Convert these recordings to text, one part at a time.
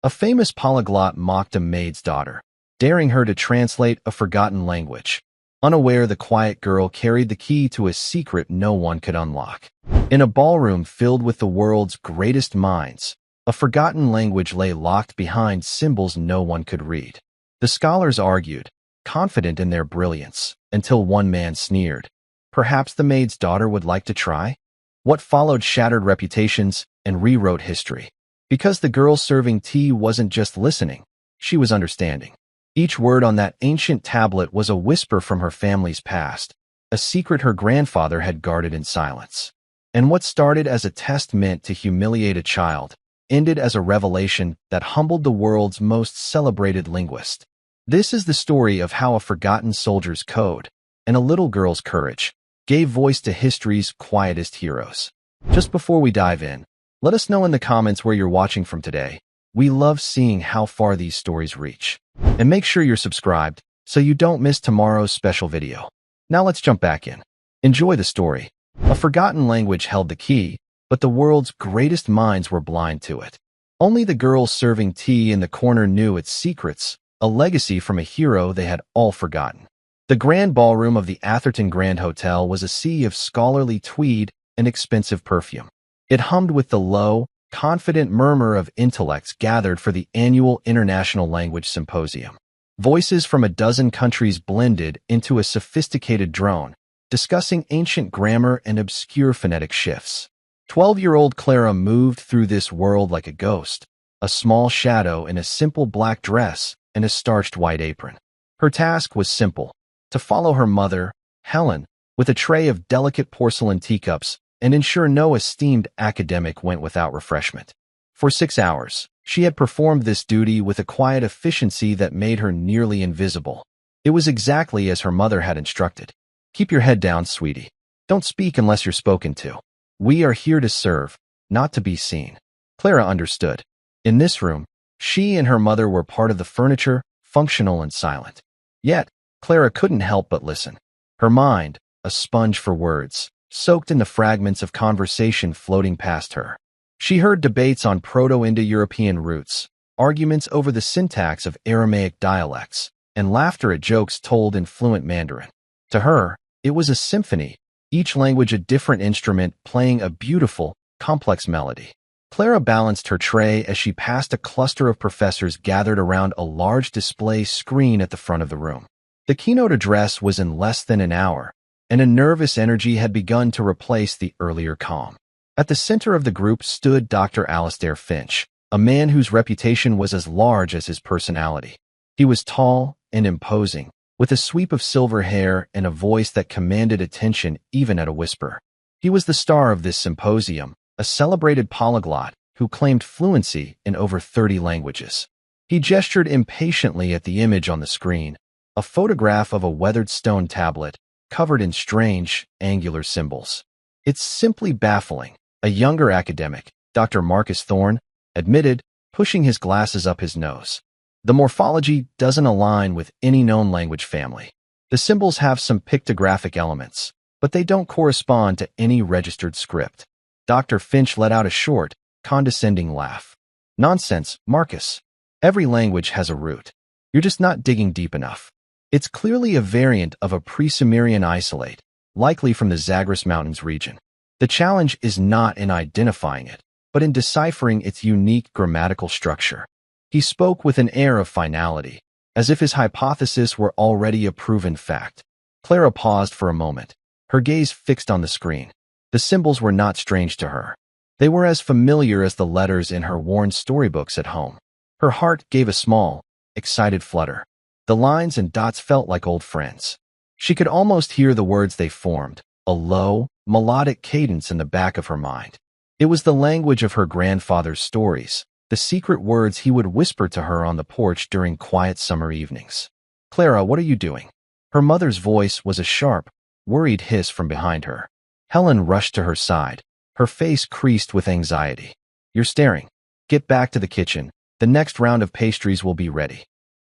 A famous polyglot mocked a maid's daughter, daring her to translate a forgotten language. Unaware, the quiet girl carried the key to a secret no one could unlock. In a ballroom filled with the world's greatest minds, a forgotten language lay locked behind symbols no one could read. The scholars argued, confident in their brilliance, until one man sneered. Perhaps the maid's daughter would like to try? What followed shattered reputations and rewrote history. Because the girl serving tea wasn't just listening, she was understanding. Each word on that ancient tablet was a whisper from her family's past, a secret her grandfather had guarded in silence. And what started as a test meant to humiliate a child ended as a revelation that humbled the world's most celebrated linguist. This is the story of how a forgotten soldier's code and a little girl's courage gave voice to history's quietest heroes. Just before we dive in, let us know in the comments where you're watching from today. We love seeing how far these stories reach. And make sure you're subscribed so you don't miss tomorrow's special video. Now let's jump back in. Enjoy the story. A forgotten language held the key, but the world's greatest minds were blind to it. Only the girl serving tea in the corner knew its secrets, a legacy from a hero they had all forgotten. The grand ballroom of the Atherton Grand Hotel was a sea of scholarly tweed and expensive perfume. It hummed with the low, confident murmur of intellects gathered for the annual International Language Symposium. Voices from a dozen countries blended into a sophisticated drone, discussing ancient grammar and obscure phonetic shifts. 12-year-old Clara moved through this world like a ghost, a small shadow in a simple black dress and a starched white apron. Her task was simple: to follow her mother, Helen, with a tray of delicate porcelain teacups and ensure no esteemed academic went without refreshment. For 6 hours, she had performed this duty with a quiet efficiency that made her nearly invisible. It was exactly as her mother had instructed. Keep your head down, sweetie. Don't speak unless you're spoken to. We are here to serve, not to be seen. Clara understood. In this room, she and her mother were part of the furniture, functional and silent. Yet, Clara couldn't help but listen. Her mind, a sponge for words, soaked in the fragments of conversation floating past her. She heard debates on Proto-Indo-European roots, arguments over the syntax of Aramaic dialects, and laughter at jokes told in fluent Mandarin. To her, it was a symphony, each language a different instrument playing a beautiful, complex melody. Clara balanced her tray as she passed a cluster of professors gathered around a large display screen at the front of the room. The keynote address was in less than an hour, and a nervous energy had begun to replace the earlier calm. At the center of the group stood Dr. Alistair Finch, a man whose reputation was as large as his personality. He was tall and imposing, with a sweep of silver hair and a voice that commanded attention even at a whisper. He was the star of this symposium, a celebrated polyglot who claimed fluency in over 30 languages. He gestured impatiently at the image on the screen, a photograph of a weathered stone tablet covered in strange, angular symbols. It's simply baffling, a younger academic, Dr. Marcus Thorne, admitted, pushing his glasses up his nose. The morphology doesn't align with any known language family. The symbols have some pictographic elements, but they don't correspond to any registered script. Dr. Finch let out a short, condescending laugh. Nonsense, Marcus. Every language has a root. You're just not digging deep enough. It's clearly a variant of a pre-Sumerian isolate, likely from the Zagros Mountains region. The challenge is not in identifying it, but in deciphering its unique grammatical structure. He spoke with an air of finality, as if his hypothesis were already a proven fact. Clara paused for a moment, her gaze fixed on the screen. The symbols were not strange to her. They were as familiar as the letters in her worn storybooks at home. Her heart gave a small, excited flutter. The lines and dots felt like old friends. She could almost hear the words they formed, a low, melodic cadence in the back of her mind. It was the language of her grandfather's stories, the secret words he would whisper to her on the porch during quiet summer evenings. "Clara, what are you doing?" Her mother's voice was a sharp, worried hiss from behind her. Helen rushed to her side, her face creased with anxiety. "You're staring. Get back to the kitchen. The next round of pastries will be ready."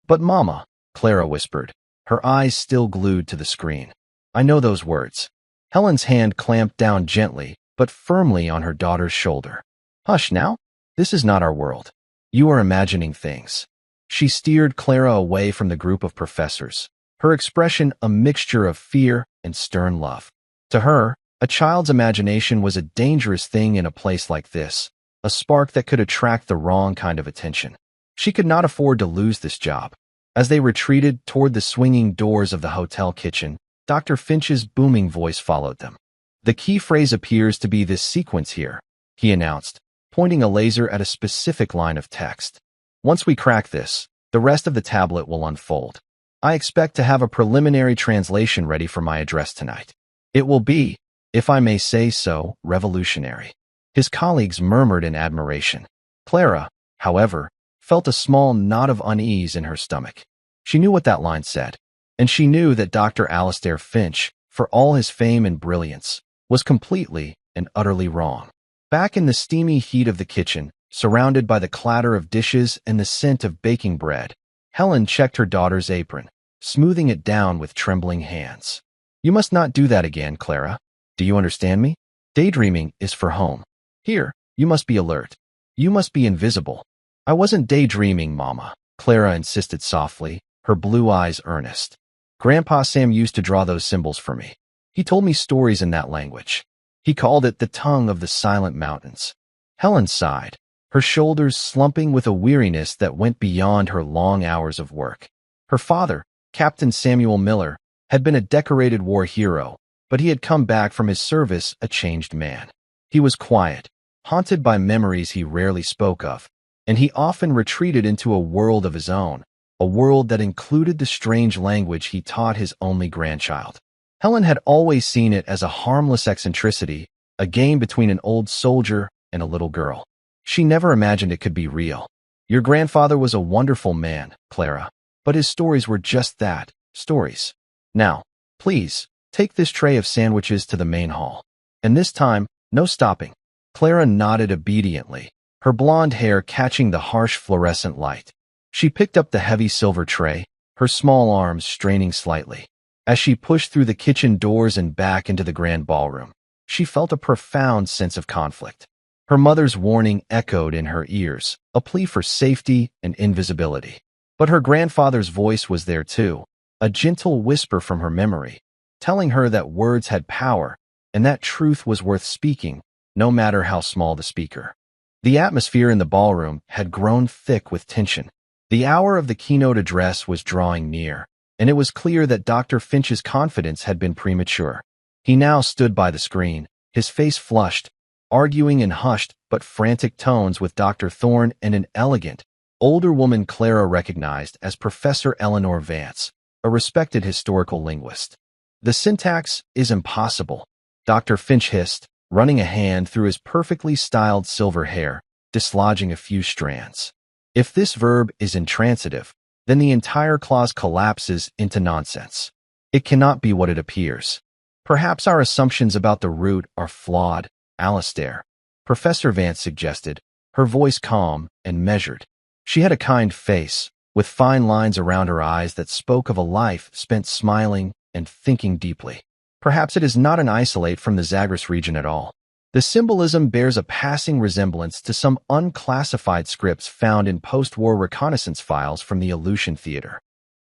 "But Mama," Clara whispered, her eyes still glued to the screen. "I know those words." Helen's hand clamped down gently, but firmly on her daughter's shoulder. "Hush now. This is not our world." You are imagining things. She steered Clara away from the group of professors, her expression a mixture of fear and stern love. To her, a child's imagination was a dangerous thing in a place like this, a spark that could attract the wrong kind of attention. She could not afford to lose this job. As they retreated toward the swinging doors of the hotel kitchen, Dr. Finch's booming voice followed them. The key phrase appears to be this sequence here, he announced, pointing a laser at a specific line of text. Once we crack this, the rest of the tablet will unfold. I expect to have a preliminary translation ready for my address tonight. It will be, if I may say so, revolutionary. His colleagues murmured in admiration. Clara, however, felt a small knot of unease in her stomach. She knew what that line said, and she knew that Dr. Alistair Finch, for all his fame and brilliance, was completely and utterly wrong. Back in the steamy heat of the kitchen, surrounded by the clatter of dishes and the scent of baking bread, Helen checked her daughter's apron, smoothing it down with trembling hands. You must not do that again, Clara. Do you understand me? Daydreaming is for home. Here, you must be alert. You must be invisible. I wasn't daydreaming, Mama, Clara insisted softly, her blue eyes earnest. Grandpa Sam used to draw those symbols for me. He told me stories in that language. He called it the tongue of the silent mountains. Helen sighed, her shoulders slumping with a weariness that went beyond her long hours of work. Her father, Captain Samuel Miller, had been a decorated war hero, but he had come back from his service a changed man. He was quiet, haunted by memories he rarely spoke of, and he often retreated into a world of his own, a world that included the strange language he taught his only grandchild. Helen had always seen it as a harmless eccentricity, a game between an old soldier and a little girl. She never imagined it could be real. Your grandfather was a wonderful man, Clara, but his stories were just that, stories. Now, please, take this tray of sandwiches to the main hall. And this time, no stopping. Clara nodded obediently, her blonde hair catching the harsh fluorescent light. She picked up the heavy silver tray, her small arms straining slightly. As she pushed through the kitchen doors and back into the grand ballroom, she felt a profound sense of conflict. Her mother's warning echoed in her ears, a plea for safety and invisibility. But her grandfather's voice was there too, a gentle whisper from her memory, telling her that words had power and that truth was worth speaking, no matter how small the speaker. The atmosphere in the ballroom had grown thick with tension. The hour of the keynote address was drawing near, and it was clear that Dr. Finch's confidence had been premature. He now stood by the screen, his face flushed, arguing in hushed but frantic tones with Dr. Thorne and an elegant, older woman Clara recognized as Professor Eleanor Vance, a respected historical linguist. The syntax is impossible, Dr. Finch hissed, running a hand through his perfectly styled silver hair, dislodging a few strands. If this verb is intransitive, then the entire clause collapses into nonsense. It cannot be what it appears. Perhaps our assumptions about the root are flawed, Alistair, Professor Vance suggested, her voice calm and measured. She had a kind face, with fine lines around her eyes that spoke of a life spent smiling and thinking deeply. Perhaps it is not an isolate from the Zagros region at all. The symbolism bears a passing resemblance to some unclassified scripts found in post-war reconnaissance files from the Aleutian Theater.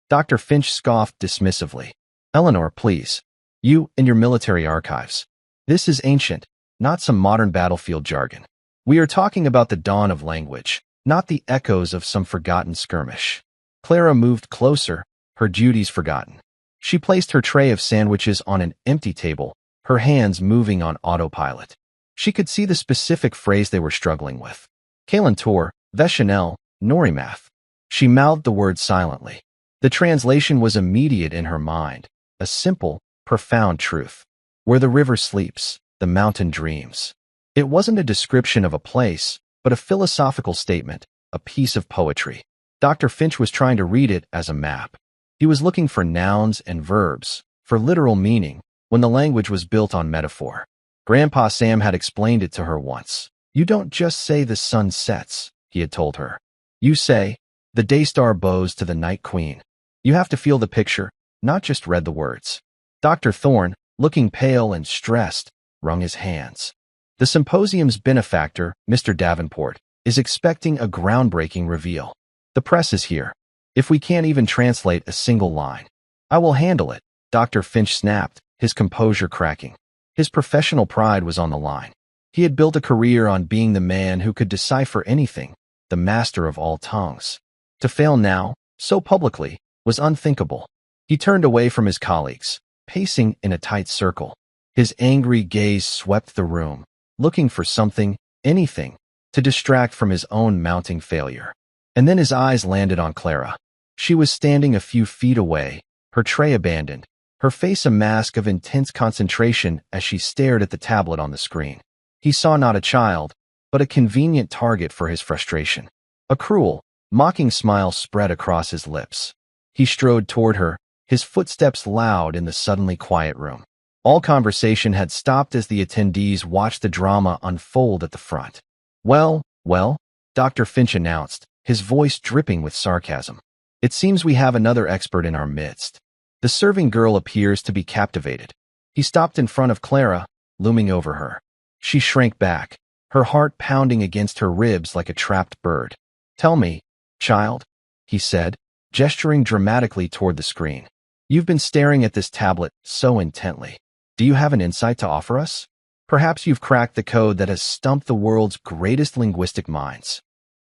Dr. Finch scoffed dismissively. Eleanor, please. You and your military archives. This is ancient, not some modern battlefield jargon. We are talking about the dawn of language, not the echoes of some forgotten skirmish. Clara moved closer, her duties forgotten. She placed her tray of sandwiches on an empty table, her hands moving on autopilot. She could see the specific phrase they were struggling with. Kalantor, Veshanel, Norimath. She mouthed the word silently. The translation was immediate in her mind, a simple, profound truth. Where the river sleeps, the mountain dreams. It wasn't a description of a place, but a philosophical statement, a piece of poetry. Dr. Finch was trying to read it as a map. He was looking for nouns and verbs, for literal meaning, when the language was built on metaphor. Grandpa Sam had explained it to her once. You don't just say the sun sets, he had told her. You say, the day star bows to the night queen. You have to feel the picture, not just read the words. Dr. Thorne, looking pale and stressed, wrung his hands. The symposium's benefactor, Mr. Davenport, is expecting a groundbreaking reveal. The press is here. If we can't even translate a single line, I will handle it, Dr. Finch snapped, his composure cracking. His professional pride was on the line. He had built a career on being the man who could decipher anything, the master of all tongues. To fail now, so publicly, was unthinkable. He turned away from his colleagues, pacing in a tight circle. His angry gaze swept the room, looking for something, anything, to distract from his own mounting failure. And then his eyes landed on Clara. She was standing a few feet away, her tray abandoned, her face a mask of intense concentration as she stared at the tablet on the screen. He saw not a child, but a convenient target for his frustration. A cruel, mocking smile spread across his lips. He strode toward her, his footsteps loud in the suddenly quiet room. All conversation had stopped as the attendees watched the drama unfold at the front. Well, Dr. Finch announced, his voice dripping with sarcasm. It seems we have another expert in our midst. The serving girl appears to be captivated. He stopped in front of Clara, looming over her. She shrank back, her heart pounding against her ribs like a trapped bird. Tell me, child, he said, gesturing dramatically toward the screen. You've been staring at this tablet so intently. Do you have an insight to offer us? Perhaps you've cracked the code that has stumped the world's greatest linguistic minds.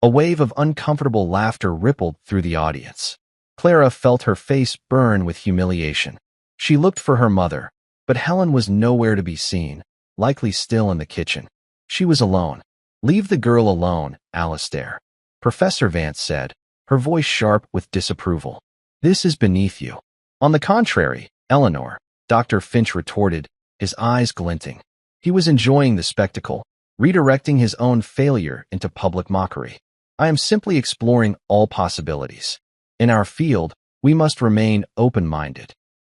A wave of uncomfortable laughter rippled through the audience. Clara felt her face burn with humiliation. She looked for her mother, but Helen was nowhere to be seen, likely still in the kitchen. She was alone. Leave the girl alone, Alistair, Professor Vance said, her voice sharp with disapproval. This is beneath you. On the contrary, Eleanor, Dr. Finch retorted, his eyes glinting. He was enjoying the spectacle, redirecting his own failure into public mockery. I am simply exploring all possibilities. In our field, we must remain open-minded.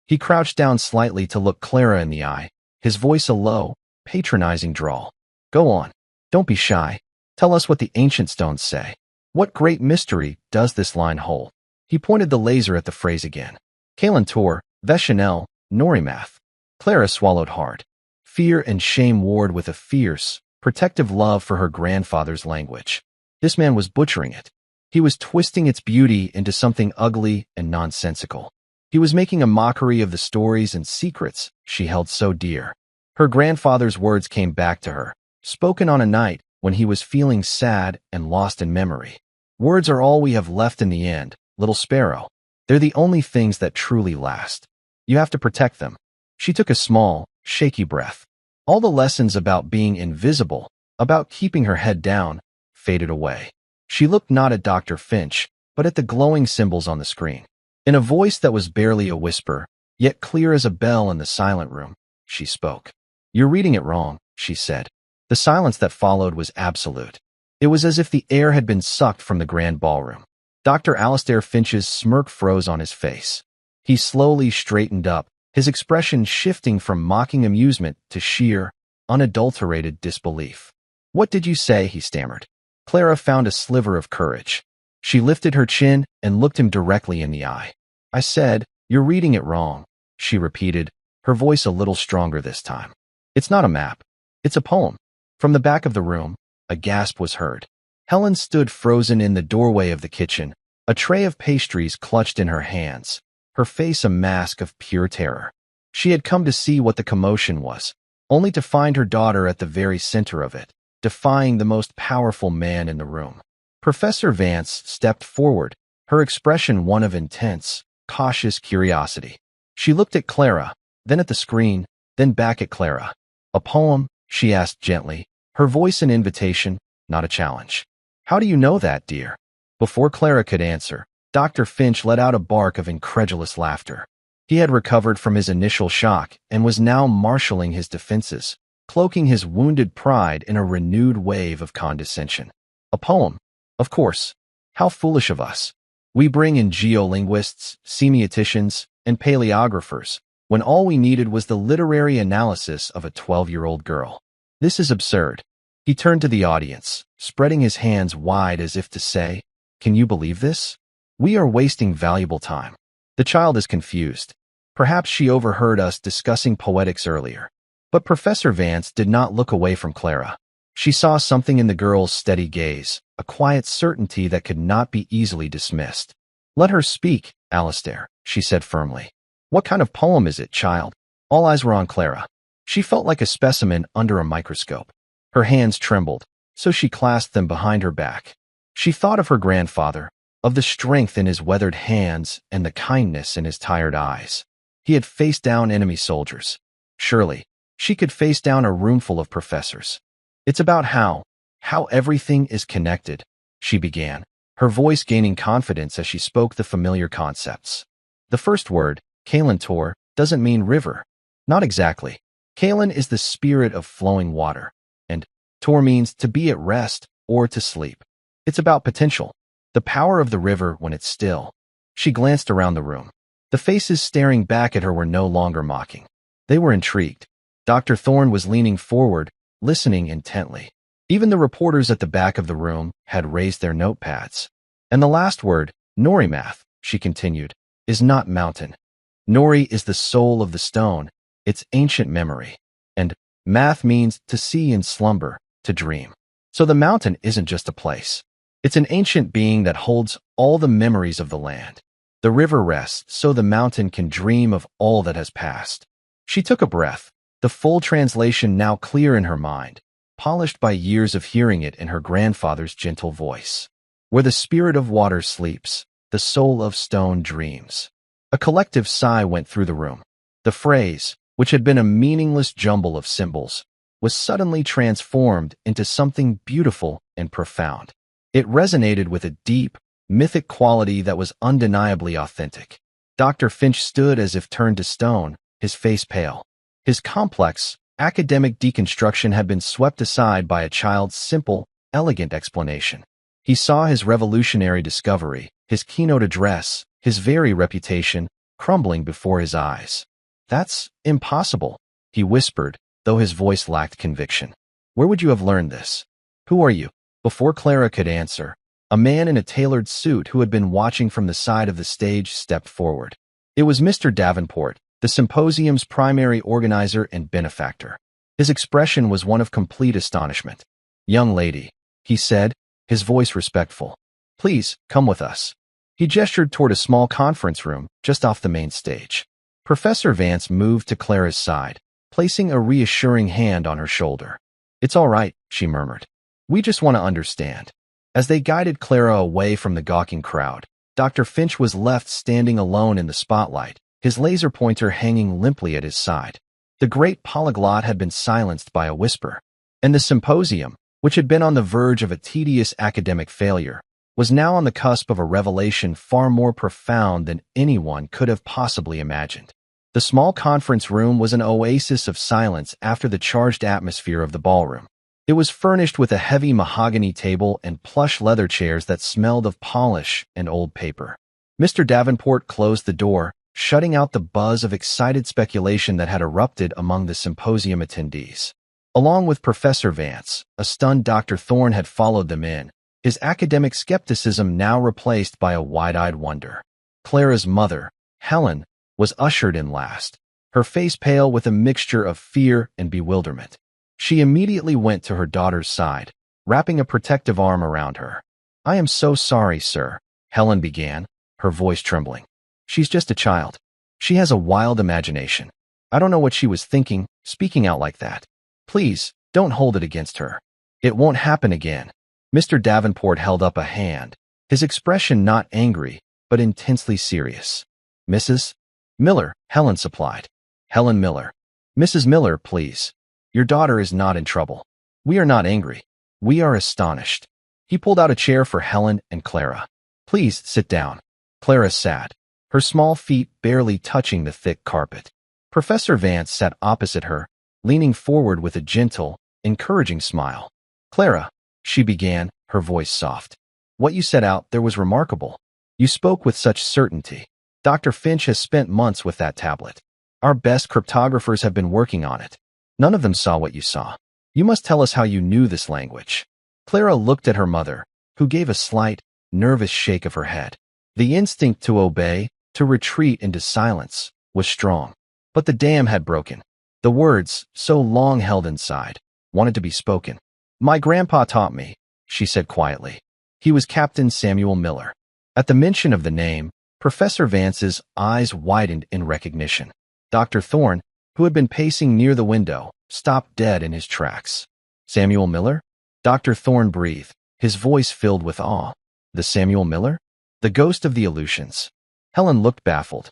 He crouched down slightly to look Clara in the eye, his voice a low, patronizing drawl. Go on. Don't be shy. Tell us what the ancient stones say. What great mystery does this line hold? He pointed the laser at the phrase again. Kalantor, Veshanel, Norimath. Clara swallowed hard. Fear and shame warred with a fierce, protective love for her grandfather's language. This man was butchering it. He was twisting its beauty into something ugly and nonsensical. He was making a mockery of the stories and secrets she held so dear. Her grandfather's words came back to her, spoken on a night when he was feeling sad and lost in memory. Words are all we have left in the end, little sparrow. They're the only things that truly last. You have to protect them. She took a small, shaky breath. All the lessons about being invisible, about keeping her head down, faded away. She looked not at Dr. Finch, but at the glowing symbols on the screen. In a voice that was barely a whisper, yet clear as a bell in the silent room, she spoke. You're reading it wrong, she said. The silence that followed was absolute. It was as if the air had been sucked from the grand ballroom. Dr. Alistair Finch's smirk froze on his face. He slowly straightened up, his expression shifting from mocking amusement to sheer, unadulterated disbelief. What did you say? He stammered. Clara found a sliver of courage. She lifted her chin and looked him directly in the eye. I said, you're reading it wrong, she repeated, her voice a little stronger this time. It's not a map. It's a poem. From the back of the room, a gasp was heard. Helen stood frozen in the doorway of the kitchen, a tray of pastries clutched in her hands, her face a mask of pure terror. She had come to see what the commotion was, only to find her daughter at the very center of it, defying the most powerful man in the room. Professor Vance stepped forward, her expression one of intense, cautious curiosity. She looked at Clara, then at the screen, then back at Clara. A poem? She asked gently, her voice an invitation, not a challenge. How do you know that, dear? Before Clara could answer, Dr. Finch let out a bark of incredulous laughter. He had recovered from his initial shock and was now marshaling his defenses, cloaking his wounded pride in a renewed wave of condescension. A poem? Of course. How foolish of us. We bring in geolinguists, semioticians, and paleographers, when all we needed was the literary analysis of a 12-year-old girl. This is absurd. He turned to the audience, spreading his hands wide as if to say, can you believe this? We are wasting valuable time. The child is confused. Perhaps she overheard us discussing poetics earlier. But Professor Vance did not look away from Clara. She saw something in the girl's steady gaze, a quiet certainty that could not be easily dismissed. "Let her speak, Alistair," she said firmly. "What kind of poem is it, child?" All eyes were on Clara. She felt like a specimen under a microscope. Her hands trembled, so she clasped them behind her back. She thought of her grandfather, of the strength in his weathered hands and the kindness in his tired eyes. He had faced down enemy soldiers. Surely, she could face down a roomful of professors. "It's about how everything is connected," she began, her voice gaining confidence as she spoke the familiar concepts. The first word, Kalantor, doesn't mean river. Not exactly. Kalan is the spirit of flowing water, and Tor means to be at rest or to sleep. It's about potential, the power of the river when it's still. She glanced around the room. The faces staring back at her were no longer mocking. They were intrigued. Dr. Thorne was leaning forward, listening intently. Even the reporters at the back of the room had raised their notepads. "And the last word, Norimath," she continued, "is not mountain. Nori is the soul of the stone, its ancient memory. And math means to see in slumber, to dream. So the mountain isn't just a place. It's an ancient being that holds all the memories of the land. The river rests so the mountain can dream of all that has passed." She took a breath, the full translation now clear in her mind, polished by years of hearing it in her grandfather's gentle voice. "Where the spirit of water sleeps, the soul of stone dreams." A collective sigh went through the room. The phrase, which had been a meaningless jumble of symbols, was suddenly transformed into something beautiful and profound. It resonated with a deep, mythic quality that was undeniably authentic. Dr. Finch stood as if turned to stone, his face pale. His complex, academic deconstruction had been swept aside by a child's simple, elegant explanation. He saw his revolutionary discovery, his keynote address, his very reputation, crumbling before his eyes. "That's impossible," he whispered, though his voice lacked conviction. "Where would you have learned this? Who are you?" Before Clara could answer, a man in a tailored suit who had been watching from the side of the stage stepped forward. It was Mr. Davenport, the symposium's primary organizer and benefactor. His expression was one of complete astonishment. "Young lady," he said, his voice respectful, "please come with us." He gestured toward a small conference room just off the main stage. Professor Vance moved to Clara's side, placing a reassuring hand on her shoulder. "It's all right," she murmured. "We just want to understand." As they guided Clara away from the gawking crowd, Dr. Finch was left standing alone in the spotlight, his laser pointer hanging limply at his side. The great Polyglot had been silenced by a whisper, and the symposium, which had been on the verge of a tedious academic failure, was now on the cusp of a revelation far more profound than anyone could have possibly imagined. The small conference room was an oasis of silence after the charged atmosphere of the ballroom. It was furnished with a heavy mahogany table and plush leather chairs that smelled of polish and old paper. Mr. Davenport closed the door, shutting out the buzz of excited speculation that had erupted among the symposium attendees. Along with Professor Vance, a stunned Dr. Thorne had followed them in, his academic skepticism now replaced by a wide-eyed wonder. Clara's mother, Helen, was ushered in last, her face pale with a mixture of fear and bewilderment. She immediately went to her daughter's side, wrapping a protective arm around her. "I am so sorry, sir," Helen began, her voice trembling. "She's just a child. She has a wild imagination. I don't know what she was thinking, speaking out like that. Please, don't hold it against her. It won't happen again." Mr. Davenport held up a hand, his expression not angry, but intensely serious. "Mrs. Miller," Helen supplied. "Helen Miller. Mrs. Miller, please. Your daughter is not in trouble. We are not angry. We are astonished." He pulled out a chair for Helen and Clara. "Please sit down." Clara sat, her small feet barely touching the thick carpet. Professor Vance sat opposite her, leaning forward with a gentle, encouraging smile. "Clara," she began, her voice soft, "what you set out there was remarkable. You spoke with such certainty. Dr. Finch has spent months with that tablet. Our best cryptographers have been working on it. None of them saw what you saw. You must tell us how you knew this language." Clara looked at her mother, who gave a slight, nervous shake of her head. The instinct to obey, to retreat into silence, was strong. But the dam had broken. The words, so long held inside, wanted to be spoken. My grandpa taught me, she said quietly. He was Captain Samuel Miller. At the mention of the name, Professor Vance's eyes widened in recognition. Dr. Thorne, who had been pacing near the window, stopped dead in his tracks. Samuel Miller? Dr. Thorne breathed, his voice filled with awe. The Samuel Miller? The ghost of the Aleutians. Helen looked baffled.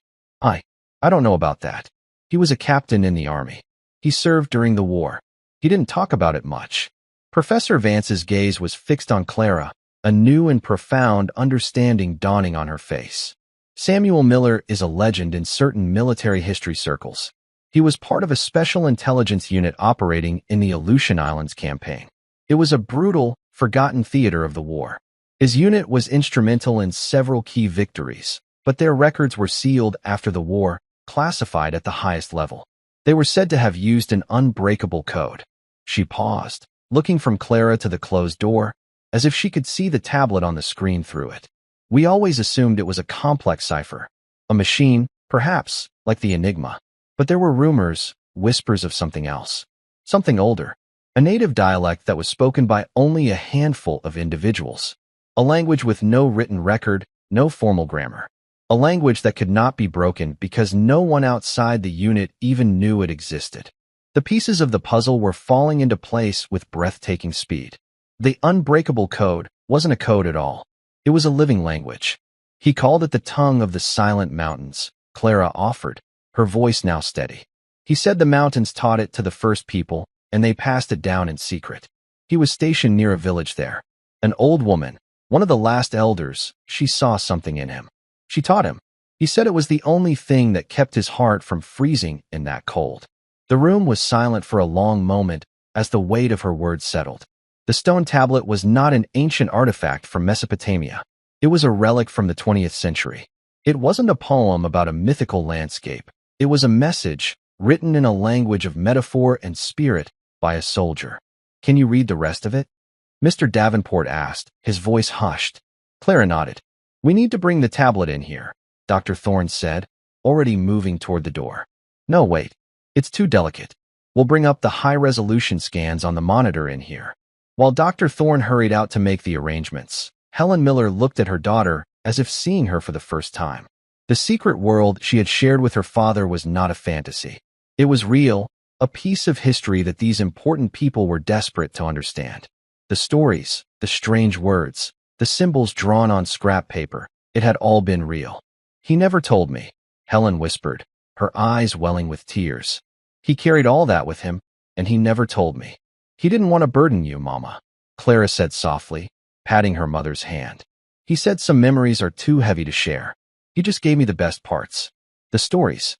I don't know about that. He was a captain in the army. He served during the war. He didn't talk about it much. Professor Vance's gaze was fixed on Clara, a new and profound understanding dawning on her face. Samuel Miller is a legend in certain military history circles. He was part of a special intelligence unit operating in the Aleutian Islands campaign. It was a brutal, forgotten theater of the war. His unit was instrumental in several key victories, but their records were sealed after the war, classified at the highest level. They were said to have used an unbreakable code. She paused, looking from Clara to the closed door, as if she could see the tablet on the screen through it. We always assumed it was a complex cipher. A machine, perhaps, like the Enigma. But there were rumors, whispers of something else. Something older. A native dialect that was spoken by only a handful of individuals. A language with no written record, no formal grammar. A language that could not be broken because no one outside the unit even knew it existed. The pieces of the puzzle were falling into place with breathtaking speed. The unbreakable code wasn't a code at all. It was a living language. He called it the tongue of the silent mountains, Clara offered, her voice now steady. He said the mountains taught it to the first people, and they passed it down in secret. He was stationed near a village there. An old woman, one of the last elders, she saw something in him. She taught him. He said it was the only thing that kept his heart from freezing in that cold. The room was silent for a long moment as the weight of her words settled. The stone tablet was not an ancient artifact from Mesopotamia. It was a relic from the 20th century. It wasn't a poem about a mythical landscape. It was a message, written in a language of metaphor and spirit, by a soldier. Can you read the rest of it? Mr. Davenport asked, his voice hushed. Clara nodded. We need to bring the tablet in here, Dr. Thorne said, already moving toward the door. No, wait. It's too delicate. We'll bring up the high-resolution scans on the monitor in here. While Dr. Thorne hurried out to make the arrangements, Helen Miller looked at her daughter as if seeing her for the first time. The secret world she had shared with her father was not a fantasy. It was real, a piece of history that these important people were desperate to understand. The stories, the strange words, the symbols drawn on scrap paper, it had all been real. He never told me, Helen whispered, her eyes welling with tears. He carried all that with him, and he never told me. He didn't want to burden you, Mama, Clara said softly, patting her mother's hand. He said some memories are too heavy to share. He just gave me the best parts. The stories.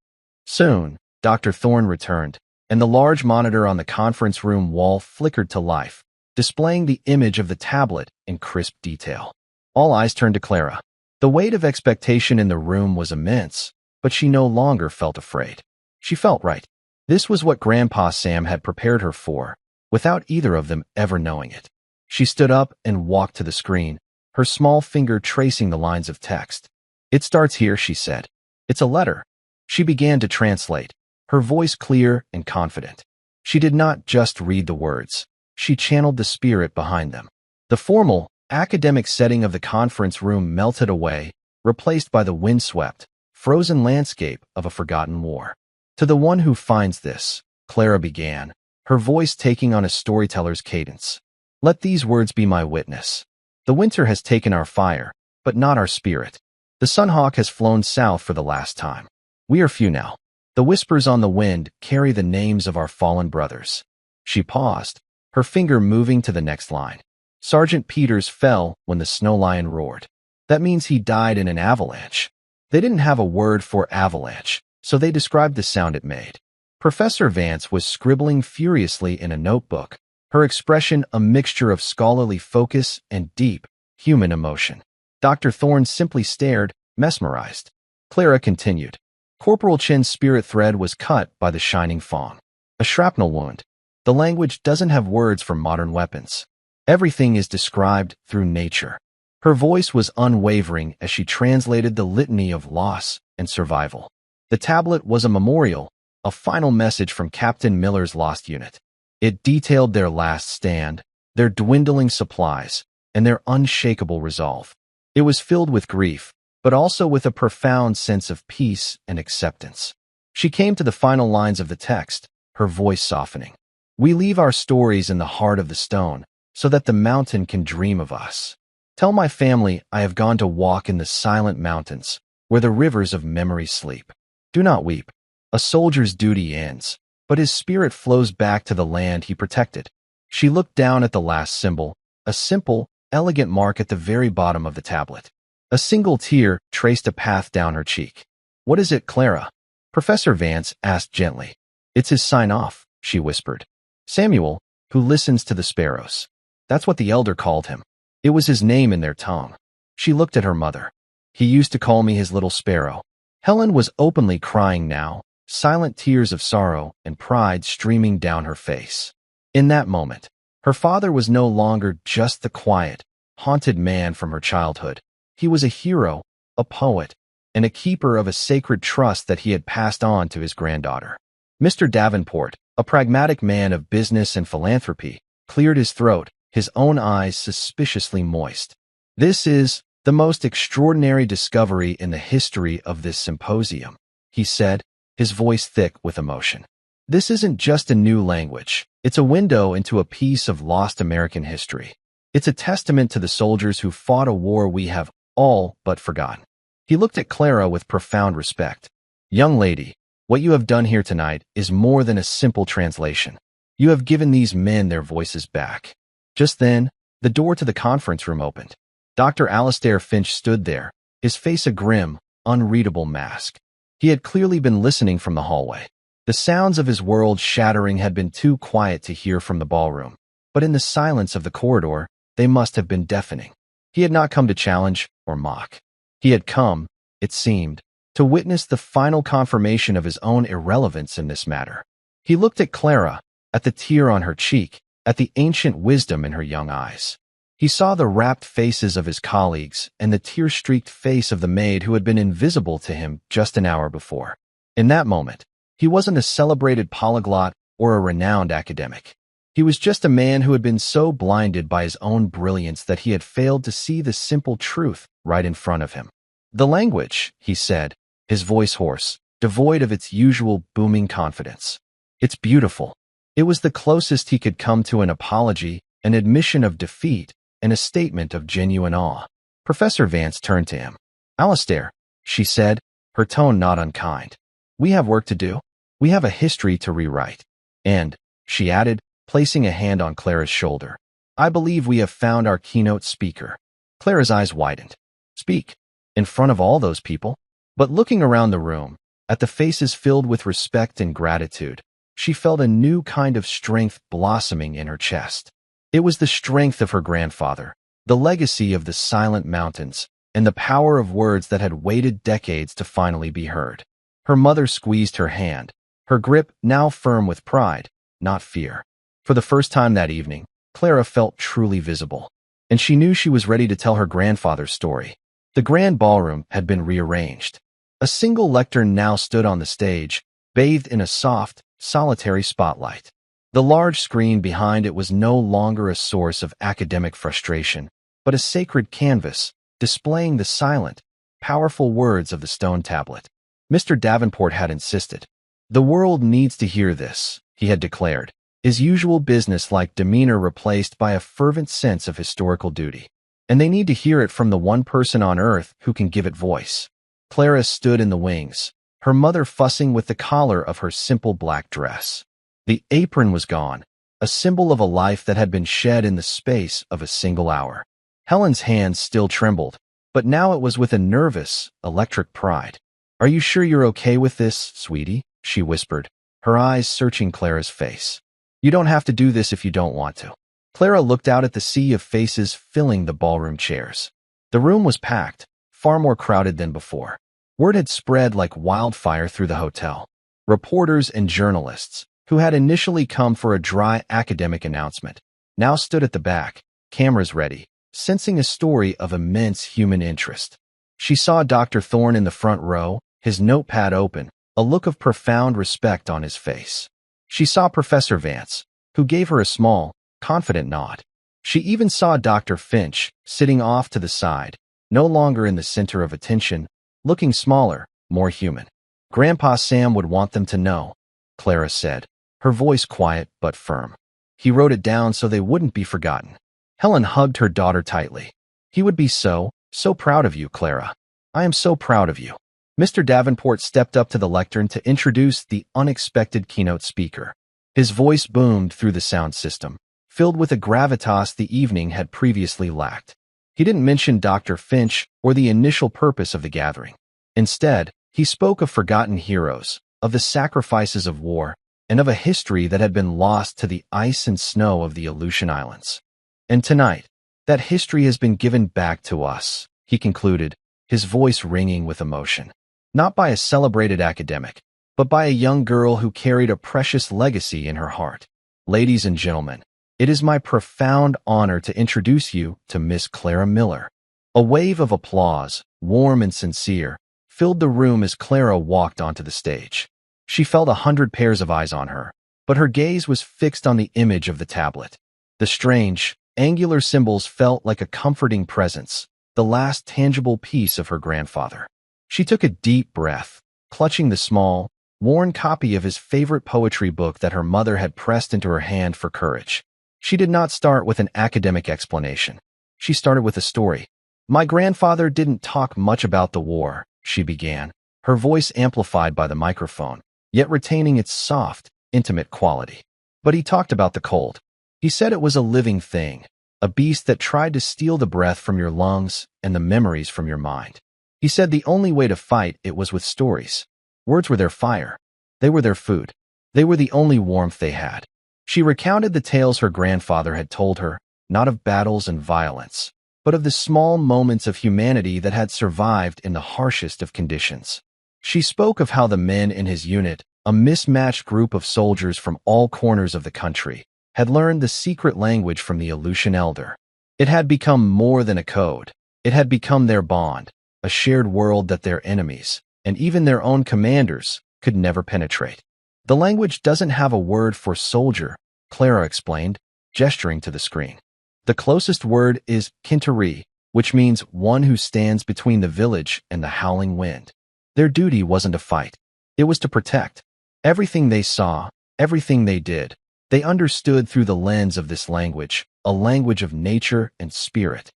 Soon, Dr. Thorne returned, and the large monitor on the conference room wall flickered to life, displaying the image of the tablet in crisp detail. All eyes turned to Clara. The weight of expectation in the room was immense, but she no longer felt afraid. She felt right. This was what Grandpa Sam had prepared her for, without either of them ever knowing it. She stood up and walked to the screen, her small finger tracing the lines of text. It starts here, she said. It's a letter. She began to translate, her voice clear and confident. She did not just read the words. She channeled the spirit behind them. The formal, academic setting of the conference room melted away, replaced by the windswept, frozen landscape of a forgotten war. To the one who finds this, Clara began, her voice taking on a storyteller's cadence. Let these words be my witness. The winter has taken our fire, but not our spirit. The Sunhawk has flown south for the last time. We are few now. The whispers on the wind carry the names of our fallen brothers. She paused, her finger moving to the next line. Sergeant Peters fell when the snow lion roared. That means he died in an avalanche. They didn't have a word for avalanche, so they described the sound it made. Professor Vance was scribbling furiously in a notebook, her expression a mixture of scholarly focus and deep, human emotion. Dr. Thorne simply stared, mesmerized. Clara continued. Corporal Chin's spirit thread was cut by the shining fawn. A shrapnel wound. The language doesn't have words for modern weapons. Everything is described through nature. Her voice was unwavering as she translated the litany of loss and survival. The tablet was a memorial, a final message from Captain Miller's lost unit. It detailed their last stand, their dwindling supplies, and their unshakable resolve. It was filled with grief, but also with a profound sense of peace and acceptance. She came to the final lines of the text, her voice softening. We leave our stories in the heart of the stone, so that the mountain can dream of us. Tell my family I have gone to walk in the silent mountains, where the rivers of memory sleep. Do not weep. A soldier's duty ends, but his spirit flows back to the land he protected. She looked down at the last symbol, a simple, elegant mark at the very bottom of the tablet. A single tear traced a path down her cheek. What is it, Clara? Professor Vance asked gently. It's his sign-off, she whispered. Samuel, who listens to the sparrows. That's what the elder called him. It was his name in their tongue. She looked at her mother. He used to call me his little sparrow. Helen was openly crying now, silent tears of sorrow and pride streaming down her face. In that moment, her father was no longer just the quiet, haunted man from her childhood. He was a hero, a poet, and a keeper of a sacred trust that he had passed on to his granddaughter. Mr. Davenport, a pragmatic man of business and philanthropy, cleared his throat, his own eyes suspiciously moist. This is the most extraordinary discovery in the history of this symposium, he said, his voice thick with emotion. This isn't just a new language. It's a window into a piece of lost American history. It's a testament to the soldiers who fought a war we have all but forgotten. He looked at Clara with profound respect. Young lady, what you have done here tonight is more than a simple translation. You have given these men their voices back. Just then, the door to the conference room opened. Dr. Alastair Finch stood there, his face a grim, unreadable mask. He had clearly been listening from the hallway. The sounds of his world shattering had been too quiet to hear from the ballroom, but in the silence of the corridor, they must have been deafening. He had not come to challenge or mock. He had come, it seemed, to witness the final confirmation of his own irrelevance in this matter. He looked at Clara, at the tear on her cheek, at the ancient wisdom in her young eyes. He saw the rapt faces of his colleagues and the tear-streaked face of the maid who had been invisible to him just an hour before. In that moment, he wasn't a celebrated polyglot or a renowned academic. He was just a man who had been so blinded by his own brilliance that he had failed to see the simple truth right in front of him. The language, he said, his voice hoarse, devoid of its usual booming confidence. It's beautiful. It was the closest he could come to an apology, an admission of defeat, and a statement of genuine awe. Professor Vance turned to him. Alastair, she said, her tone not unkind. We have work to do. We have a history to rewrite. And, she added, placing a hand on Clara's shoulder, I believe we have found our keynote speaker. Clara's eyes widened. Speak. In front of all those people? But looking around the room, at the faces filled with respect and gratitude, she felt a new kind of strength blossoming in her chest. It was the strength of her grandfather, the legacy of the silent mountains, and the power of words that had waited decades to finally be heard. Her mother squeezed her hand, her grip now firm with pride, not fear. For the first time that evening, Clara felt truly visible, and she knew she was ready to tell her grandfather's story. The grand ballroom had been rearranged. A single lectern now stood on the stage, bathed in a soft, solitary spotlight. The large screen behind it was no longer a source of academic frustration, but a sacred canvas, displaying the silent, powerful words of the stone tablet. Mr. Davenport had insisted. The world needs to hear this, he had declared, his usual business-like demeanor replaced by a fervent sense of historical duty. And they need to hear it from the one person on earth who can give it voice. Clara stood in the wings, her mother fussing with the collar of her simple black dress. The apron was gone, a symbol of a life that had been shed in the space of a single hour. Helen's hands still trembled, but now it was with a nervous, electric pride. Are you sure you're okay with this, sweetie? She whispered, her eyes searching Clara's face. You don't have to do this if you don't want to. Clara looked out at the sea of faces filling the ballroom chairs. The room was packed, far more crowded than before. Word had spread like wildfire through the hotel. Reporters and journalists, who had initially come for a dry academic announcement, now stood at the back, cameras ready, sensing a story of immense human interest. She saw Dr. Thorne in the front row, his notepad open, a look of profound respect on his face. She saw Professor Vance, who gave her a small, confident nod. She even saw Dr. Finch, sitting off to the side, no longer in the center of attention, looking smaller, more human. Grandpa Sam would want them to know, Clara said, her voice quiet but firm. He wrote it down so they wouldn't be forgotten. Helen hugged her daughter tightly. He would be so proud of you, Clara. I am so proud of you. Mr. Davenport stepped up to the lectern to introduce the unexpected keynote speaker. His voice boomed through the sound system, filled with a gravitas the evening had previously lacked. He didn't mention Dr. Finch or the initial purpose of the gathering. Instead, he spoke of forgotten heroes, of the sacrifices of war, and of a history that had been lost to the ice and snow of the Aleutian Islands. And tonight, that history has been given back to us, he concluded, his voice ringing with emotion. Not by a celebrated academic, but by a young girl who carried a precious legacy in her heart. Ladies and gentlemen, it is my profound honor to introduce you to Miss Clara Miller. A wave of applause, warm and sincere, filled the room as Clara walked onto the stage. She felt 100 pairs of eyes on her, but her gaze was fixed on the image of the tablet. The strange, angular symbols felt like a comforting presence, the last tangible piece of her grandfather. She took a deep breath, clutching the small, worn copy of his favorite poetry book that her mother had pressed into her hand for courage. She did not start with an academic explanation. She started with a story. My grandfather didn't talk much about the war, she began, her voice amplified by the microphone, yet retaining its soft, intimate quality. But he talked about the cold. He said it was a living thing, a beast that tried to steal the breath from your lungs and the memories from your mind. He said the only way to fight it was with stories. Words were their fire. They were their food. They were the only warmth they had. She recounted the tales her grandfather had told her, not of battles and violence, but of the small moments of humanity that had survived in the harshest of conditions. She spoke of how the men in his unit, a mismatched group of soldiers from all corners of the country, had learned the secret language from the Aleutian elder. It had become more than a code. It had become their bond, a shared world that their enemies, and even their own commanders, could never penetrate. The language doesn't have a word for soldier, Clara explained, gesturing to the screen. The closest word is kintari, which means one who stands between the village and the howling wind. Their duty wasn't to fight. It was to protect. Everything they saw, everything they did, they understood through the lens of this language, a language of nature and spirit.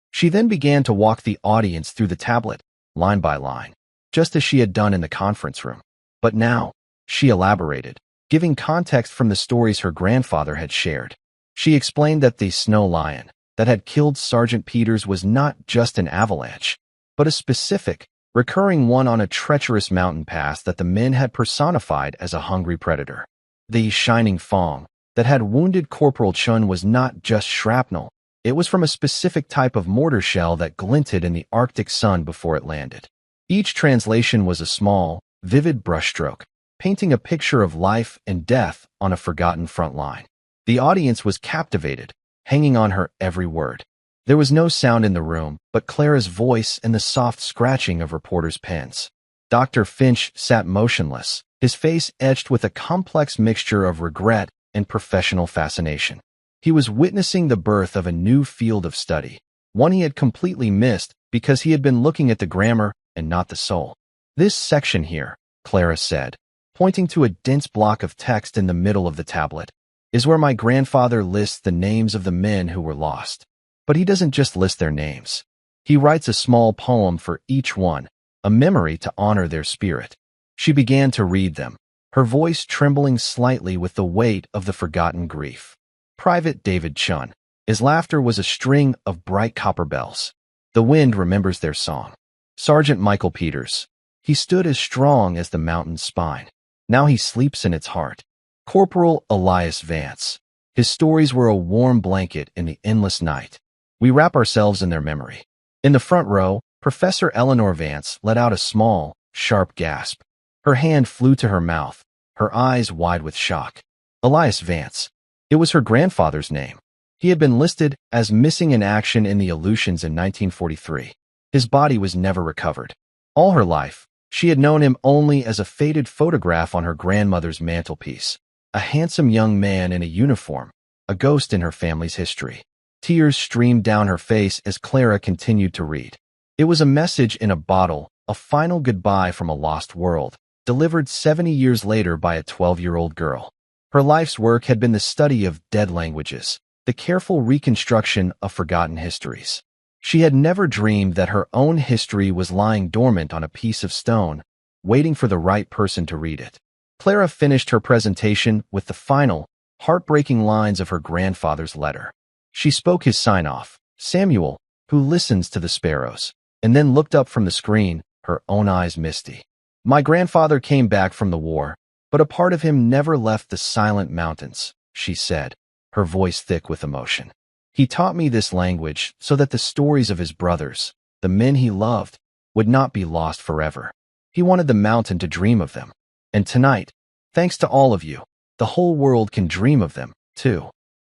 She then began to walk the audience through the tablet, line by line, just as she had done in the conference room. But now, she elaborated, giving context from the stories her grandfather had shared. She explained that the snow lion that had killed Sergeant Peters was not just an avalanche, but a specific, recurring one on a treacherous mountain pass that the men had personified as a hungry predator. The shining fong that had wounded Corporal Chun was not just shrapnel. It was from a specific type of mortar shell that glinted in the Arctic sun before it landed. Each translation was a small, vivid brushstroke, painting a picture of life and death on a forgotten front line. The audience was captivated, hanging on her every word. There was no sound in the room but Clara's voice and the soft scratching of reporters' pens. Dr. Finch sat motionless, his face etched with a complex mixture of regret and professional fascination. He was witnessing the birth of a new field of study, one he had completely missed because he had been looking at the grammar and not the soul. This section here, Clara said, pointing to a dense block of text in the middle of the tablet, is where my grandfather lists the names of the men who were lost. But he doesn't just list their names. He writes a small poem for each one, a memory to honor their spirit. She began to read them, her voice trembling slightly with the weight of the forgotten grief. Private David Chun. His laughter was a string of bright copper bells. The wind remembers their song. Sergeant Michael Peters. He stood as strong as the mountain's spine. Now he sleeps in its heart. Corporal Elias Vance. His stories were a warm blanket in the endless night. We wrap ourselves in their memory. In the front row, Professor Eleanor Vance let out a small, sharp gasp. Her hand flew to her mouth, her eyes wide with shock. Elias Vance. It was her grandfather's name. He had been listed as missing in action in the Aleutians in 1943. His body was never recovered. All her life, she had known him only as a faded photograph on her grandmother's mantelpiece, a handsome young man in a uniform, a ghost in her family's history. Tears streamed down her face as Clara continued to read. It was a message in a bottle, a final goodbye from a lost world, delivered 70 years later by a 12-year-old girl. Her life's work had been the study of dead languages, the careful reconstruction of forgotten histories. She had never dreamed that her own history was lying dormant on a piece of stone, waiting for the right person to read it. Clara finished her presentation with the final, heartbreaking lines of her grandfather's letter. She spoke his sign-off, Samuel, who listens to the sparrows, and then looked up from the screen, her own eyes misty. My grandfather came back from the war, but a part of him never left the silent mountains, she said, her voice thick with emotion. He taught me this language so that the stories of his brothers, the men he loved, would not be lost forever. He wanted the mountain to dream of them. And tonight, thanks to all of you, the whole world can dream of them, too.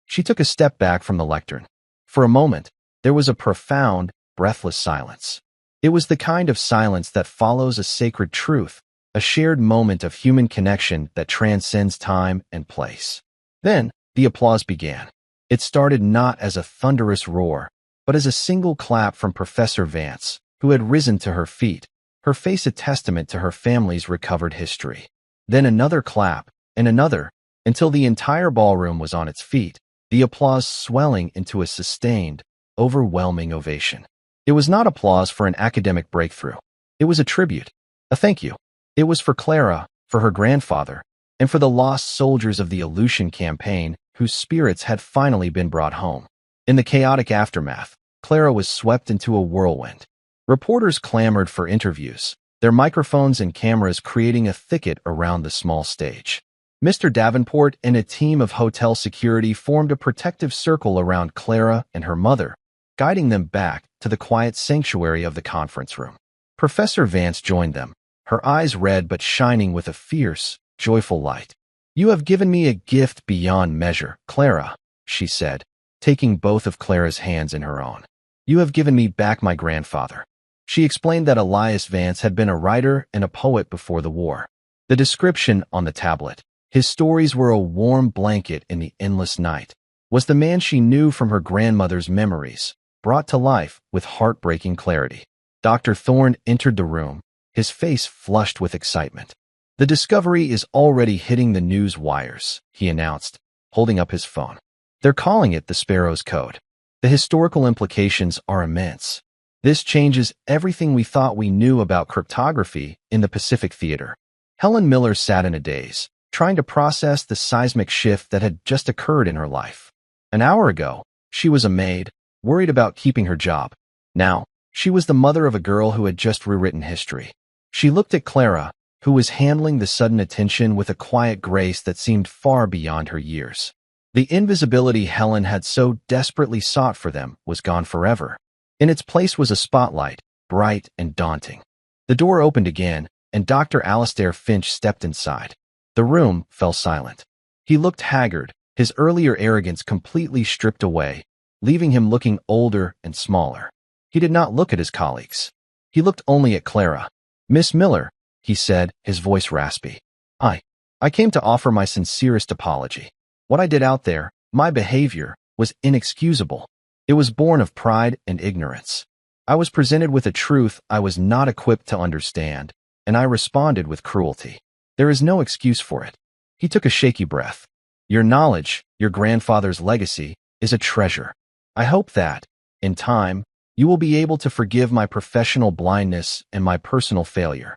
She took a step back from the lectern. For a moment, there was a profound, breathless silence. It was the kind of silence that follows a sacred truth, a shared moment of human connection that transcends time and place. Then, the applause began. It started not as a thunderous roar, but as a single clap from Professor Vance, who had risen to her feet, her face a testament to her family's recovered history. Then another clap, and another, until the entire ballroom was on its feet, the applause swelling into a sustained, overwhelming ovation. It was not applause for an academic breakthrough. It was a tribute, a thank you. It was for Clara, for her grandfather, and for the lost soldiers of the Aleutian campaign whose spirits had finally been brought home. In the chaotic aftermath, Clara was swept into a whirlwind. Reporters clamored for interviews, their microphones and cameras creating a thicket around the small stage. Mr. Davenport and a team of hotel security formed a protective circle around Clara and her mother, guiding them back to the quiet sanctuary of the conference room. Professor Vance joined them, her eyes red but shining with a fierce, joyful light. You have given me a gift beyond measure, Clara, she said, taking both of Clara's hands in her own. You have given me back my grandfather. She explained that Elias Vance had been a writer and a poet before the war. The description on the tablet, his stories were a warm blanket in the endless night, was the man she knew from her grandmother's memories, brought to life with heartbreaking clarity. Dr. Thorne entered the room, his face flushed with excitement. The discovery is already hitting the news wires, he announced, holding up his phone. They're calling it the Sparrow's Code. The historical implications are immense. This changes everything we thought we knew about cryptography in the Pacific Theater. Helen Miller sat in a daze, trying to process the seismic shift that had just occurred in her life. An hour ago, she was a maid, worried about keeping her job. Now, she was the mother of a girl who had just rewritten history. She looked at Clara, who was handling the sudden attention with a quiet grace that seemed far beyond her years. The invisibility Helen had so desperately sought for them was gone forever. In its place was a spotlight, bright and daunting. The door opened again, and Dr. Alastair Finch stepped inside. The room fell silent. He looked haggard, his earlier arrogance completely stripped away, leaving him looking older and smaller. He did not look at his colleagues. He looked only at Clara. Miss Miller, he said, his voice raspy. I came to offer my sincerest apology. What I did out there, my behavior, was inexcusable. It was born of pride and ignorance. I was presented with a truth I was not equipped to understand, and I responded with cruelty. There is no excuse for it. He took a shaky breath. Your knowledge, your grandfather's legacy, is a treasure. I hope that, in time, you will be able to forgive my professional blindness and my personal failure.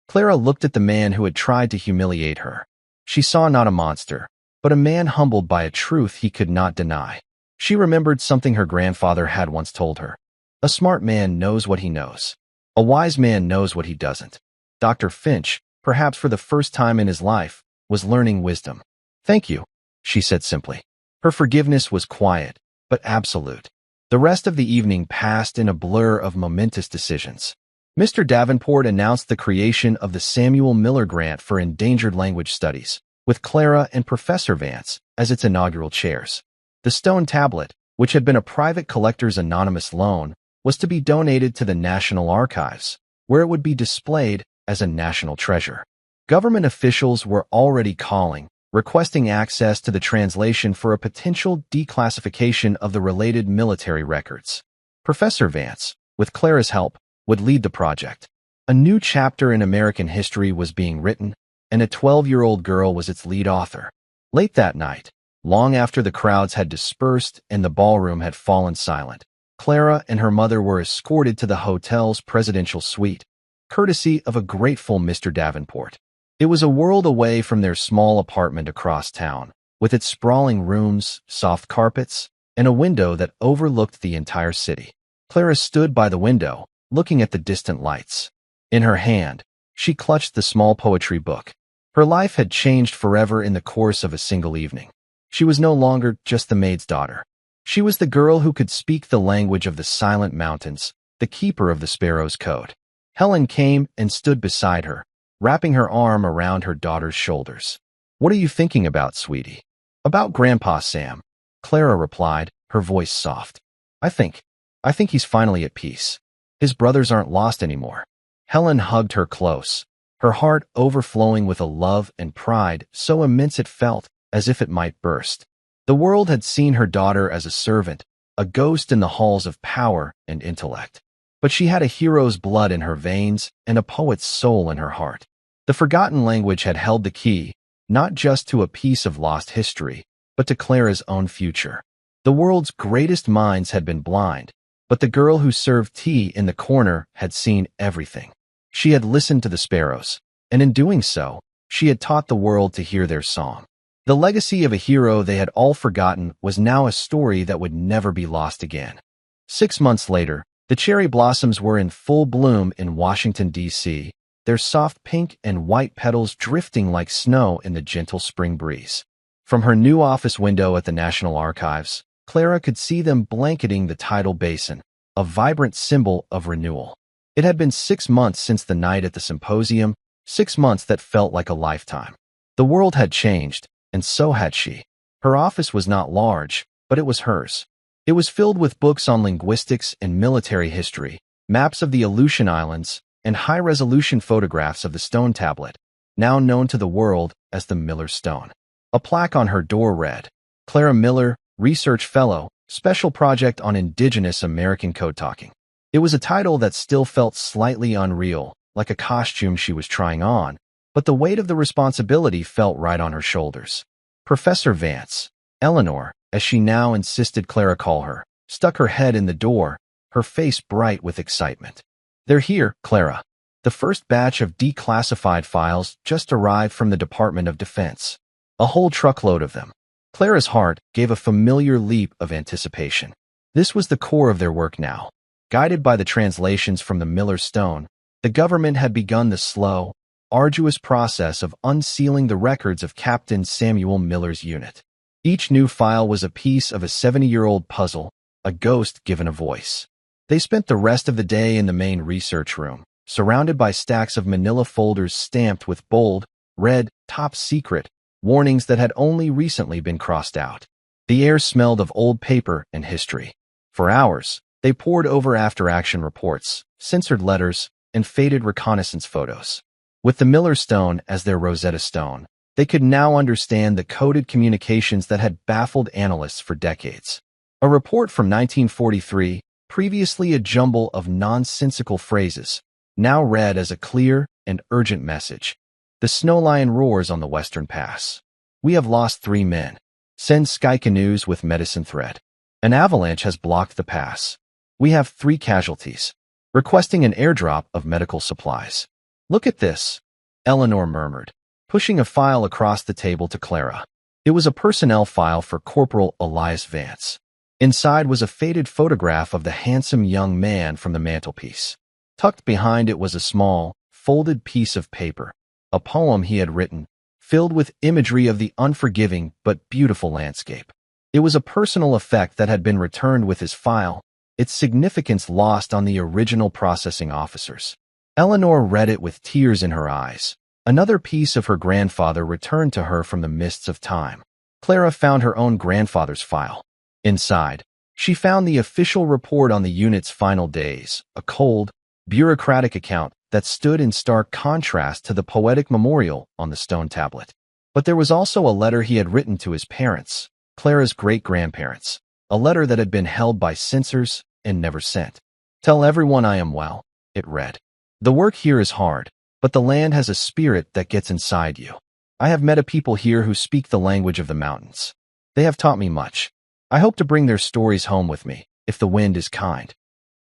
Clara looked at the man who had tried to humiliate her. She saw not a monster, but a man humbled by a truth he could not deny. She remembered something her grandfather had once told her. A smart man knows what he knows. A wise man knows what he doesn't. Dr. Finch, perhaps for the first time in his life, was learning wisdom. Thank you, she said simply. Her forgiveness was quiet, but absolute. The rest of the evening passed in a blur of momentous decisions. Mr. Davenport announced the creation of the Samuel Miller Grant for Endangered Language Studies, with Clara and Professor Vance as its inaugural chairs. The stone tablet, which had been a private collector's anonymous loan, was to be donated to the National Archives, where it would be displayed as a national treasure. Government officials were already calling, requesting access to the translation for a potential declassification of the related military records. Professor Vance, with Clara's help, would lead the project. A new chapter in American history was being written, and a 12-year-old girl was its lead author. Late that night, long after the crowds had dispersed and the ballroom had fallen silent, Clara and her mother were escorted to the hotel's presidential suite, courtesy of a grateful Mr. Davenport. It was a world away from their small apartment across town, with its sprawling rooms, soft carpets, and a window that overlooked the entire city. Clara stood by the window, looking at the distant lights. In her hand, she clutched the small poetry book. Her life had changed forever in the course of a single evening. She was no longer just the maid's daughter. She was the girl who could speak the language of the silent mountains, the keeper of the sparrow's code. Helen came and stood beside her, wrapping her arm around her daughter's shoulders. "What are you thinking about, sweetie?" "About Grandpa Sam," Clara replied, her voice soft. I think he's finally at peace. His brothers aren't lost anymore." Helen hugged her close, her heart overflowing with a love and pride so immense it felt as if it might burst. The world had seen her daughter as a servant, a ghost in the halls of power and intellect. But she had a hero's blood in her veins and a poet's soul in her heart. The forgotten language had held the key, not just to a piece of lost history, but to Clara's own future. The world's greatest minds had been blind, but the girl who served tea in the corner had seen everything. She had listened to the sparrows, and in doing so, she had taught the world to hear their song. The legacy of a hero they had all forgotten was now a story that would never be lost again. 6 months later, the cherry blossoms were in full bloom in Washington, D.C., their soft pink and white petals drifting like snow in the gentle spring breeze. From her new office window at the National Archives, Clara could see them blanketing the tidal basin, a vibrant symbol of renewal. It had been 6 months since the night at the symposium, 6 months that felt like a lifetime. The world had changed, and so had she. Her office was not large, but it was hers. It was filled with books on linguistics and military history, maps of the Aleutian Islands, and high-resolution photographs of the stone tablet, now known to the world as the Miller Stone. A plaque on her door read, "Clara Miller, Research Fellow, Special Project on Indigenous American Code Talking." It was a title that still felt slightly unreal, like a costume she was trying on, but the weight of the responsibility felt right on her shoulders. Professor Vance, Eleanor, as she now insisted Clara call her, stuck her head in the door, her face bright with excitement. "They're here, Clara. The first batch of declassified files just arrived from the Department of Defense. A whole truckload of them." Clara's heart gave a familiar leap of anticipation. This was the core of their work now. Guided by the translations from the Miller Stone, the government had begun the slow, arduous process of unsealing the records of Captain Samuel Miller's unit. Each new file was a piece of a 70-year-old puzzle, a ghost given a voice. They spent the rest of the day in the main research room, surrounded by stacks of manila folders stamped with bold, red, top secret, warnings that had only recently been crossed out. The air smelled of old paper and history. For hours, they pored over after-action reports, censored letters, and faded reconnaissance photos. With the Miller Stone as their Rosetta Stone, they could now understand the coded communications that had baffled analysts for decades. A report from 1943, previously a jumble of nonsensical phrases, now read as a clear and urgent message. "The snow lion roars on the Western Pass. We have lost 3 men. Send sky canoes with medicine thread. An avalanche has blocked the pass. We have 3 casualties. Requesting an airdrop of medical supplies." "Look at this," Eleanor murmured, pushing a file across the table to Clara. It was a personnel file for Corporal Elias Vance. Inside was a faded photograph of the handsome young man from the mantelpiece. Tucked behind it was a small, folded piece of paper, a poem he had written, filled with imagery of the unforgiving but beautiful landscape. It was a personal effect that had been returned with his file, its significance lost on the original processing officers. Eleanor read it with tears in her eyes. Another piece of her grandfather returned to her from the mists of time. Clara found her own grandfather's file. Inside, she found the official report on the unit's final days, a cold, bureaucratic account that stood in stark contrast to the poetic memorial on the stone tablet. But there was also a letter he had written to his parents, Clara's great-grandparents, a letter that had been held by censors and never sent. "Tell everyone I am well," it read. "The work here is hard, but the land has a spirit that gets inside you. I have met a people here who speak the language of the mountains. They have taught me much. I hope to bring their stories home with me, if the wind is kind."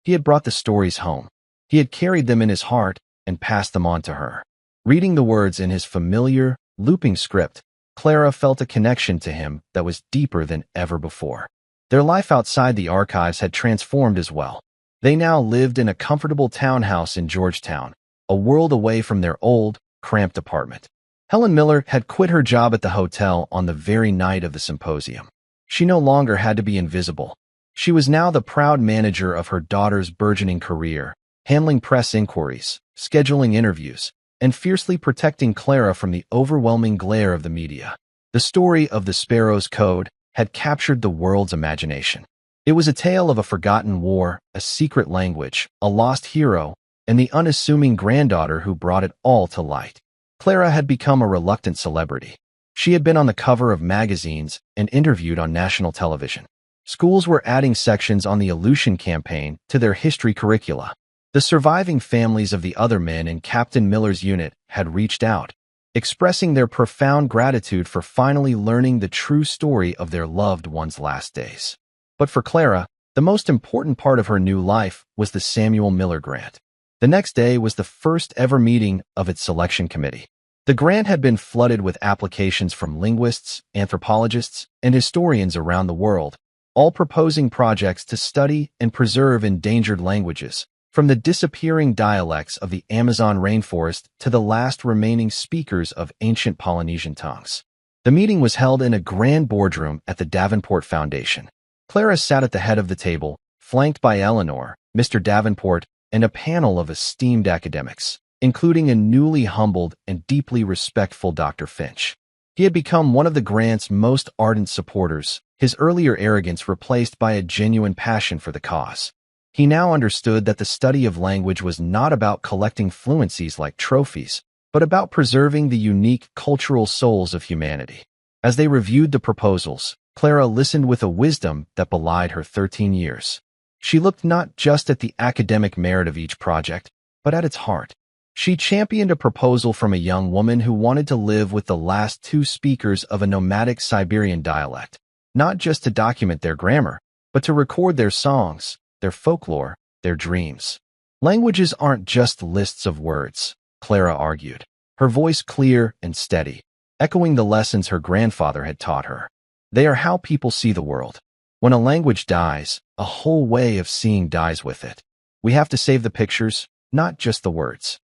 He had brought the stories home. He had carried them in his heart and passed them on to her. Reading the words in his familiar, looping script, Clara felt a connection to him that was deeper than ever before. Their life outside the archives had transformed as well. They now lived in a comfortable townhouse in Georgetown, a world away from their old, cramped apartment. Helen Miller had quit her job at the hotel on the very night of the symposium. She no longer had to be invisible. She was now the proud manager of her daughter's burgeoning career, handling press inquiries, scheduling interviews, and fiercely protecting Clara from the overwhelming glare of the media. The story of the Sparrow's Code had captured the world's imagination. It was a tale of a forgotten war, a secret language, a lost hero, and the unassuming granddaughter who brought it all to light. Clara had become a reluctant celebrity. She had been on the cover of magazines and interviewed on national television. Schools were adding sections on the Aleutian Campaign to their history curricula. The surviving families of the other men in Captain Miller's unit had reached out, expressing their profound gratitude for finally learning the true story of their loved ones' last days. But for Clara, the most important part of her new life was the Samuel Miller Grant. The next day was the first ever meeting of its selection committee. The grant had been flooded with applications from linguists, anthropologists, and historians around the world, all proposing projects to study and preserve endangered languages, from the disappearing dialects of the Amazon rainforest to the last remaining speakers of ancient Polynesian tongues. The meeting was held in a grand boardroom at the Davenport Foundation. Clara sat at the head of the table, flanked by Eleanor, Mr. Davenport, and a panel of esteemed academics, including a newly humbled and deeply respectful Dr. Finch. He had become one of the grant's most ardent supporters, his earlier arrogance replaced by a genuine passion for the cause. He now understood that the study of language was not about collecting fluencies like trophies, but about preserving the unique cultural souls of humanity. As they reviewed the proposals, Clara listened with a wisdom that belied her 13 years. She looked not just at the academic merit of each project, but at its heart. She championed a proposal from a young woman who wanted to live with the last two speakers of a nomadic Siberian dialect, not just to document their grammar, but to record their songs, their folklore, their dreams. Languages aren't just lists of words, Clara argued, her voice clear and steady, echoing the lessons her grandfather had taught her. They are how people see the world. When a language dies, a whole way of seeing dies with it. We have to save the pictures, not just the words.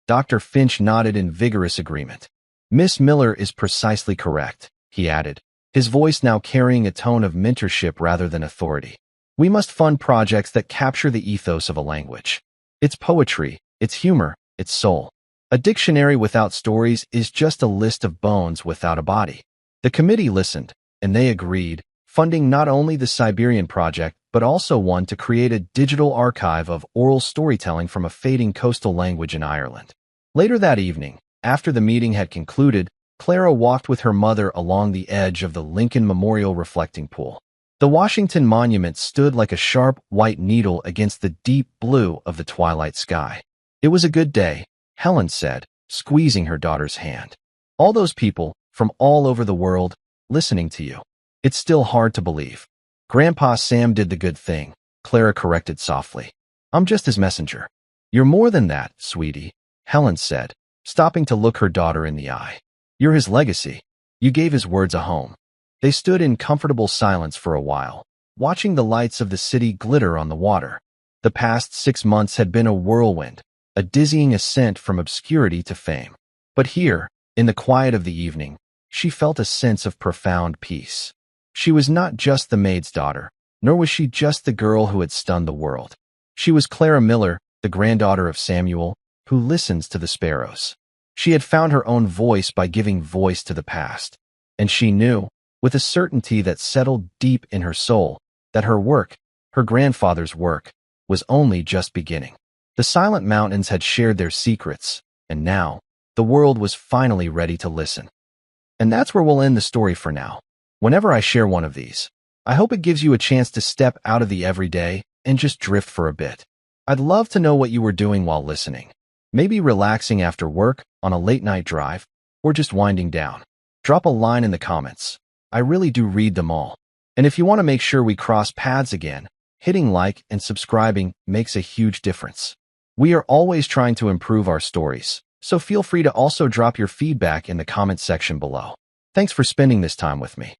Dr. Finch nodded in vigorous agreement. "Miss Miller is precisely correct," he added, his voice now carrying a tone of mentorship rather than authority. "We must fund projects that capture the ethos of a language. Its poetry, its humor, its soul. A dictionary without stories is just a list of bones without a body." The committee listened, and they agreed, funding not only the Siberian project, but also one to create a digital archive of oral storytelling from a fading coastal language in Ireland. Later that evening, after the meeting had concluded, Clara walked with her mother along the edge of the Lincoln Memorial reflecting pool. The Washington Monument stood like a sharp, white needle against the deep blue of the twilight sky. "It was a good day," Helen said, squeezing her daughter's hand. "All those people, from all over the world, listening to you. It's still hard to believe." "Grandpa Sam did the good thing," Clara corrected softly. "I'm just his messenger." "You're more than that, sweetie," Helen said, stopping to look her daughter in the eye. "You're his legacy. You gave his words a home." They stood in comfortable silence for a while, watching the lights of the city glitter on the water. The past 6 months had been a whirlwind, a dizzying ascent from obscurity to fame. But here, in the quiet of the evening, she felt a sense of profound peace. She was not just the maid's daughter, nor was she just the girl who had stunned the world. She was Clara Miller, the granddaughter of Samuel, who listens to the sparrows. She had found her own voice by giving voice to the past, and she knew, with a certainty that settled deep in her soul, that her work, her grandfather's work, was only just beginning. The silent mountains had shared their secrets, and now, the world was finally ready to listen. And that's where we'll end the story for now. Whenever I share one of these, I hope it gives you a chance to step out of the everyday and just drift for a bit. I'd love to know what you were doing while listening. Maybe relaxing after work, on a late-night drive, or just winding down. Drop a line in the comments. I really do read them all. And if you want to make sure we cross paths again, hitting like and subscribing makes a huge difference. We are always trying to improve our stories, so feel free to also drop your feedback in the comment section below. Thanks for spending this time with me.